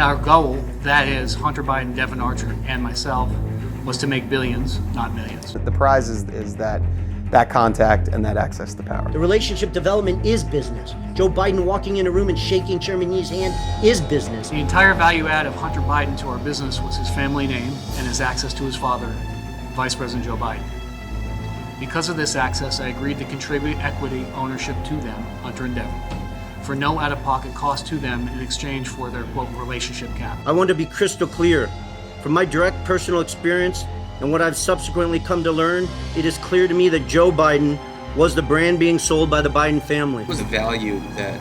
our goal, that is Hunter Biden, Devin Archer, and myself, was to make billions, not millions. The prize is that contact and that access to power. The relationship development is business. Joe Biden walking in a room and shaking Chairman Yee's hand is business. The entire value add of Hunter Biden to our business was his family name and his access to his father, Vice President Joe Biden. Because of this access, I agreed to contribute equity ownership to them, Hunter and Devin, for no out-of-pocket cost to them in exchange for their, quote, relationship cap. I want to be crystal clear. From my direct personal experience and what I've subsequently come to learn, it is clear to me that Joe Biden was the brand being sold by the Biden family. What was the value that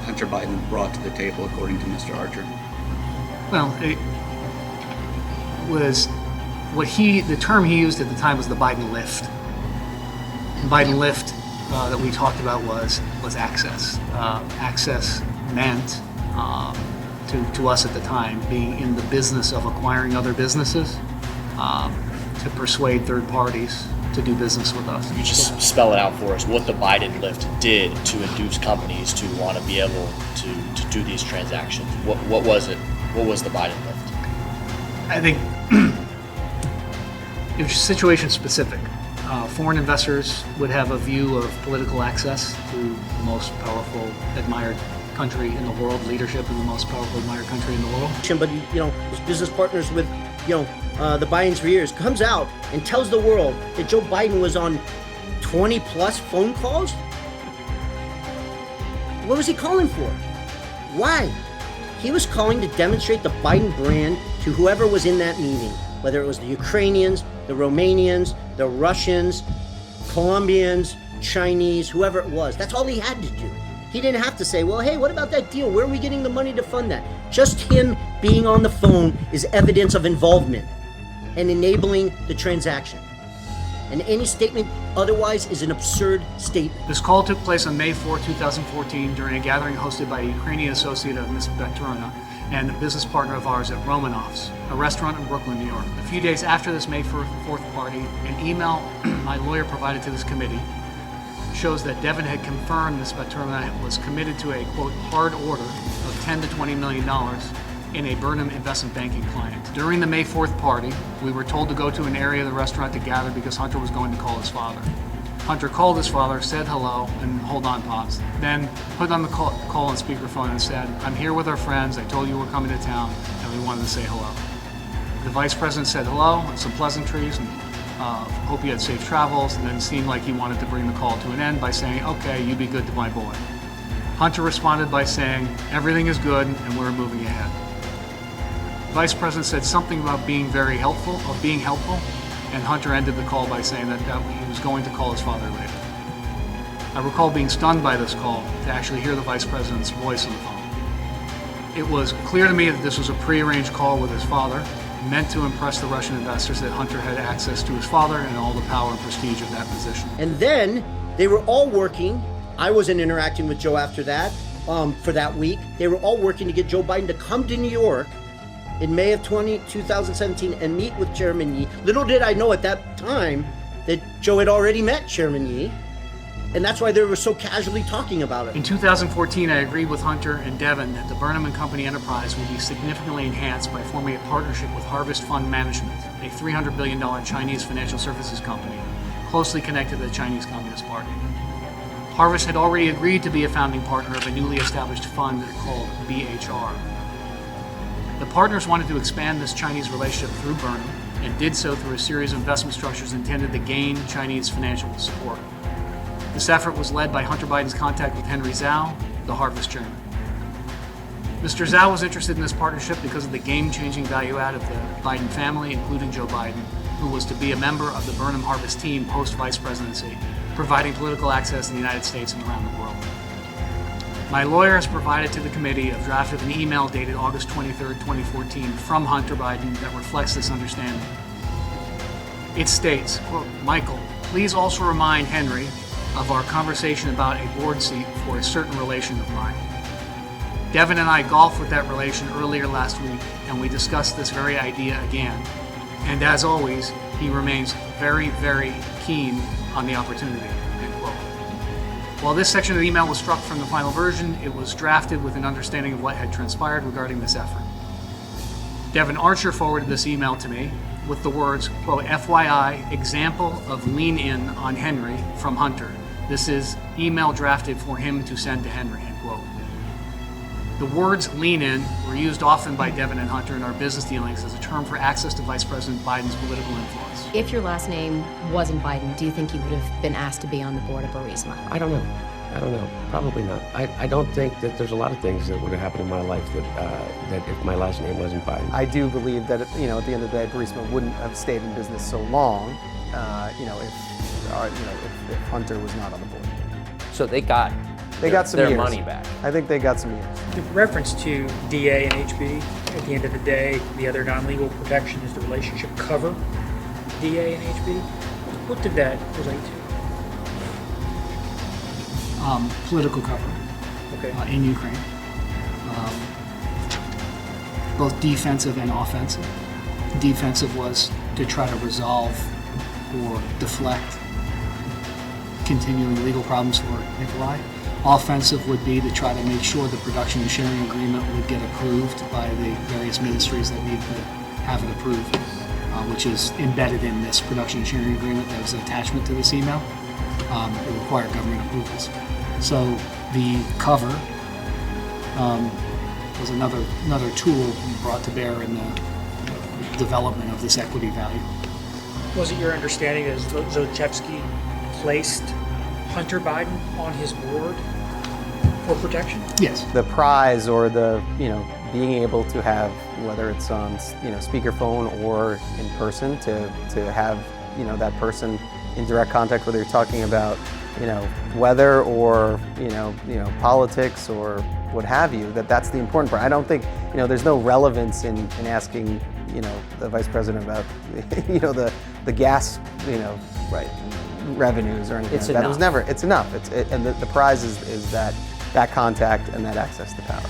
Hunter Biden brought to the table, according to Mr. Archer? Well, it was the term he used at the time was the Biden lift. The Biden lift that we talked about was access. Access meant to us at the time being in the business of acquiring other businesses to persuade third parties to do business with us. You just spell it out for us what the Biden lift did to induce companies to want to be able to do these transactions. What was it? What was the Biden lift? I think it was situation specific. Foreign investors would have a view of political access to the most powerful, admired country in the world, leadership in the most powerful, admired country in the world. But was business partners with the Bidens for years, comes out and tells the world that Joe Biden was on 20 plus phone calls. What was he calling for? Why? He was calling to demonstrate the Biden brand to whoever was in that meeting, whether it was the Ukrainians, the Romanians, the Russians, Colombians, Chinese, whoever it was. That's all he had to do. He didn't have to say, well, hey, what about that deal? Where are we getting the money to fund that? Just him being on the phone is evidence of involvement and enabling the transaction. And any statement otherwise is an absurd statement. This call took place on May 4, 2014 during a gathering hosted by a Ukrainian associate of Ms. Baturina and a business partner of ours at Romanoff's, a restaurant in Brooklyn, New York. A few days after this May 4th party, an email my lawyer provided to this committee shows that Devin had confirmed Ms. Baturina was committed to a, quote, hard order of $10 to $20 million in a Burnham investment banking client. During the May 4th party, we were told to go to an area of the restaurant to gather because Hunter was going to call his father. Hunter called his father, said hello, and hold on, Pops. Then put on the call on speakerphone and said, I'm here with our friends. I told you we're coming to town, and we wanted to say hello. The vice president said hello and some pleasantries, and hope you had safe travels, and then seemed like he wanted to bring the call to an end by saying, okay, you be good to my boy. Hunter responded by saying, everything is good, and we're moving ahead. The vice president said something about being helpful, and Hunter ended the call by saying that he was going to call his father later. I recall being stunned by this call to actually hear the vice president's voice on the phone. It was clear to me that this was a prearranged call with his father, meant to impress the Russian investors that Hunter had access to his father and all the power and prestige of that position. And then they were all working. I wasn't interacting with Joe after that, for that week. They were all working to get Joe Biden to come to New York in May of 2017 and meet with Chairman Yee. Little did I know at that time that Joe had already met Chairman Yee, and that's why they were so casually talking about it. In 2014, I agreed with Hunter and Devin that the Burnham & Company enterprise would be significantly enhanced by forming a partnership with Harvest Fund Management, a $300 billion Chinese financial services company closely connected to the Chinese Communist Party. Harvest had already agreed to be a founding partner of a newly established fund called BHR. The partners wanted to expand this Chinese relationship through Burnham and did so through a series of investment structures intended to gain Chinese financial support. This effort was led by Hunter Biden's contact with Henry Zhao, the Harvest chairman. Mr. Zhao was interested in this partnership because of the game-changing value add of the Biden family, including Joe Biden, who was to be a member of the Burnham Harvest team post-vice presidency, providing political access in the United States and around the world. My lawyer has provided to the committee a draft of an email dated August 23, 2014 from Hunter Biden that reflects this understanding. It states, quote, Michael, please also remind Henry of our conversation about a board seat for a certain relation of mine. Devin and I golfed with that relation earlier last week, and we discussed this very idea again. And as always, he remains very, very keen on the opportunity, end quote. While this section of the email was struck from the final version, it was drafted with an understanding of what had transpired regarding this effort. Devin Archer forwarded this email to me with the words, quote, FYI, example of lean in on Henry from Hunter. This is email drafted for him to send to Henry, end quote. The words lean in were used often by Devin and Hunter in our business dealings as a term for access to Vice President Biden's political influence. If your last name wasn't Biden, do you think you would have been asked to be on the board of Burisma? I don't know. Probably not. I don't think that there's a lot of things that would have happened in my life that if my last name wasn't Biden. I do believe that, at the end of the day, Burisma wouldn't have stayed in business so long, if Hunter was not on the board. So they got Some their years. money back. I think they got some years. The reference to DA and HB, at the end of the day, the other non-legal protection is the relationship cover DA and HB. What did that relate to? Political cover Okay. in Ukraine, both defensive and offensive. Defensive was to try to resolve or deflect continuing legal problems for Nikolai. Offensive would be to try to make sure the production and sharing agreement would get approved by the various ministries that need to have it approved, which is embedded in this production and sharing agreement that was an attachment to this email. It required government approvals. So the cover was another tool brought to bear in the development of this equity value. Was it your understanding that Zlochevsky placed Hunter Biden on his board for protection? Yes. The prize or the, being able to have, whether it's on, speakerphone or in person, to have, that person in direct contact, whether you're talking about, weather or, politics or what have you, that's the important part. I don't think, there's no relevance in asking, the vice president about, the gas, Right. revenues or anything It's like that. It was enough. never, it's enough. And the prize is that contact and that access to power.